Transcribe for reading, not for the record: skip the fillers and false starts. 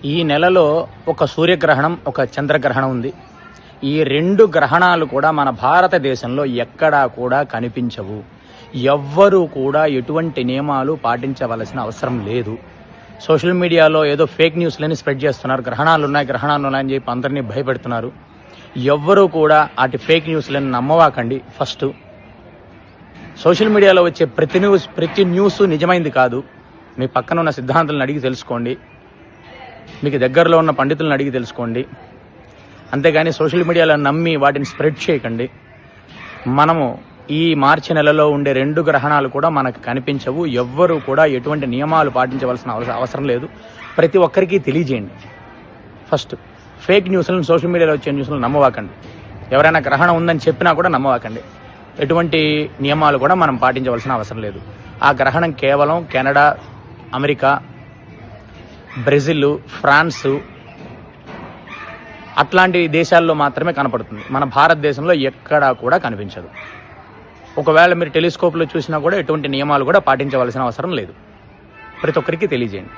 ఈ నెలలో ఒక సూర్యగ్రహణం, ఒక చంద్రగ్రహణం ఉంది. ఈ 2 గ్రహణాలు కూడా మన భారతదేశంలో ఎక్కడా కూడా కనిపించవు. ఎవ్వరూ కూడా ఎటువంటి నియమాలు పాటించవలసిన అవసరం లేదు. సోషల్ మీడియాలో ఏదో ఫేక్ న్యూస్లని స్ప్రెడ్ చేస్తున్నారు. గ్రహణాలు ఉన్నాయని చెప్పి అందరినీ భయపెడుతున్నారు. ఎవ్వరూ కూడా అటు ఫేక్ న్యూస్లని నమ్మవాకండి. ఫస్ట్ సోషల్ మీడియాలో వచ్చే ప్రతి న్యూస్ నిజమైంది కాదు. మీ పక్కన ఉన్న సిద్ధాంతాలను అడిగి తెలుసుకోండి. మీకు దగ్గరలో ఉన్న పండితులను అడిగి తెలుసుకోండి. అంతేగాని సోషల్ మీడియాలో నమ్మి వాటిని స్ప్రెడ్ చేయకండి. మనము ఈ మార్చి నెలలో ఉండే 2 గ్రహణాలు కూడా మనకు కనిపించవు. ఎవ్వరూ కూడా ఎటువంటి నియమాలు పాటించవలసిన అవసరం లేదు. ప్రతి ఒక్కరికి తెలియజేయండి. ఫస్ట్ ఫేక్ న్యూస్లను, సోషల్ మీడియాలో వచ్చే న్యూస్లను నమ్మవాకండి. ఎవరైనా గ్రహణం ఉందని చెప్పినా కూడా నమ్మవాకండి. ఎటువంటి నియమాలు కూడా మనం పాటించవలసిన అవసరం లేదు. ఆ గ్రహణం కేవలం కెనడా, అమెరికా, బ్రెజిల్, ఫ్రాన్సు అట్లాంటి దేశాల్లో మాత్రమే కనపడుతుంది. మన భారతదేశంలో ఎక్కడా కూడా కనిపించదు. ఒకవేళ మీరు టెలిస్కోప్లో చూసినా కూడా ఎటువంటి నియమాలు కూడా పాటించవలసిన అవసరం లేదు. ప్రతి ఒక్కరికి తెలియజేయండి.